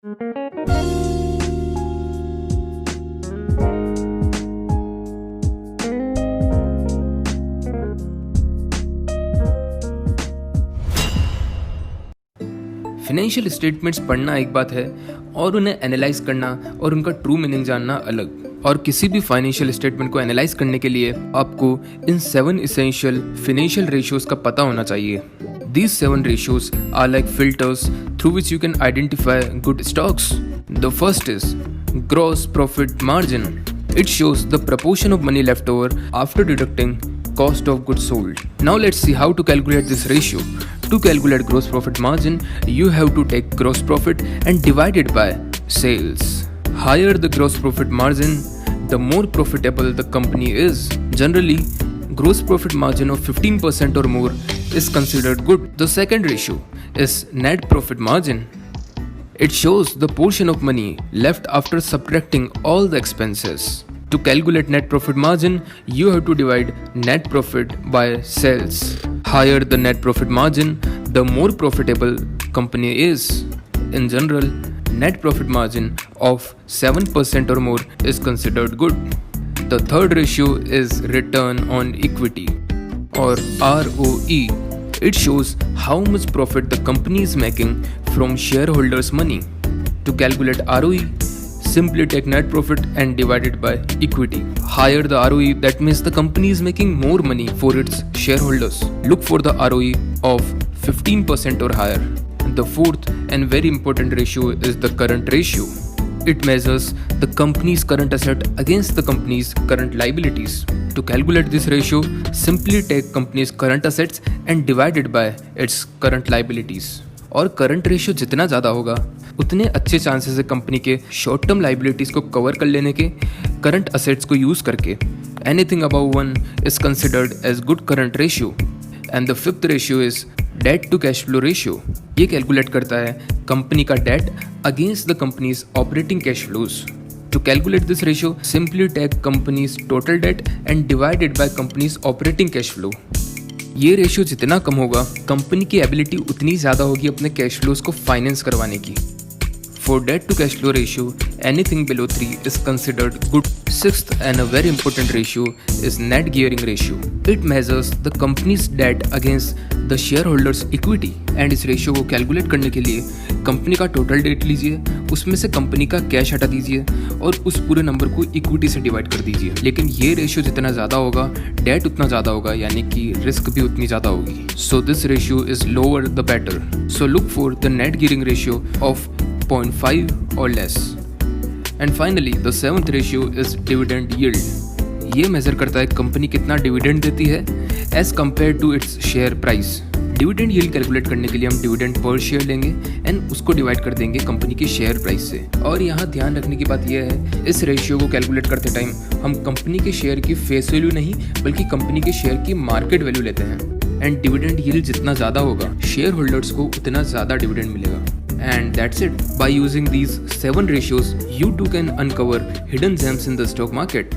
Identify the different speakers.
Speaker 1: Financial statements पढ़ना एक बात है और उन्हें एनालाइज करना और उनका ट्रू मीनिंग जानना अलग। और किसी भी फाइनेंशियल स्टेटमेंट को एनालाइज करने के लिए आपको इन 7 इसेंशियल फाइनेंशियल रेशियोज का पता होना चाहिए। These 7 ratios are like filters through which you can identify good stocks. The first is gross profit margin. It shows the proportion of money left over after deducting cost of goods sold. Now let's see how to calculate this ratio. To calculate gross profit margin, you have to take gross profit and divide it by sales. Higher the gross profit margin, the more profitable the company is. Generally, gross profit margin of 15% or more is considered good. The second ratio is net profit margin. It shows the portion of money left after subtracting all the expenses. To calculate net profit margin, you have to divide net profit by sales. Higher the net profit margin, the more profitable company is. In general, net profit margin of 7% or more is considered good. The third ratio is return on equity or ROE. It shows how much profit the company is making from shareholders' money. To calculate ROE, simply take net profit and divide it by equity. Higher the ROE, that means the company is making more money for its shareholders. Look for the ROE of 15% or higher. The fourth and very important ratio is the current ratio. It measures the company's current asset against the company's current liabilities. To calculate this ratio, simply take company's current assets and divide it by its current liabilities. और current ratio जितना ज़्यादा होगा उतने अच्छे chances है company के short term liabilities को cover कर लेने के करंट असेट्स को यूज़ करके। Anything above 1 is considered as good current ratio. And the fifth ratio is debt to cash flow ratio. ये कैलकुलेट करता है कंपनी का debt against the company's operating cash flows. To calculate this ratio, simply take company's total debt and divide it by companies operating cash flow. ये ratio जितना कम होगा company की ability उतनी ज़्यादा होगी अपने कैश फ्लोज को फाइनेंस करवाने की। For debt to cash flow ratio, anything below 3 is considered good. Sixth and a very important ratio is net gearing ratio. It measures the company's debt against the shareholders' equity. And इस ratio को calculate करने के लिए company का total date लीजिए, उसमें से company का कैश हटा दीजिए और उस पूरे नंबर को इक्विटी से डिवाइड कर दीजिए। लेकिन ये रेशियो जितना ज़्यादा होगा डेट उतना ज़्यादा होगा, यानी कि रिस्क भी उतनी ज़्यादा होगी। So this ratio is lower the better. So look for the net gearing ratio of 0.5 or less. And finally, the seventh ratio is dividend yield. ये मेजर करता है कंपनी कितना डिविडेंड देती है as compared to its share price. Dividend yield calculate करने के लिए हम डिविडेंड पर शेयर लेंगे एंड उसको डिवाइड कर देंगे कंपनी की शेयर प्राइस से। और यहाँ ध्यान रखने की बात यह है, इस रेशियो को कैलकुलेट करते टाइम हम कंपनी के शेयर की फेस वैल्यू नहीं बल्कि कंपनी के शेयर की मार्केट वैल्यू लेते हैं। एंड डिविडेंड yield जितना ज़्यादा होगा शेयर होल्डर्स को उतना ज़्यादा डिविडेंड मिलेगा। And that's it. By using these 7 ratios, you too can uncover hidden gems in the stock market.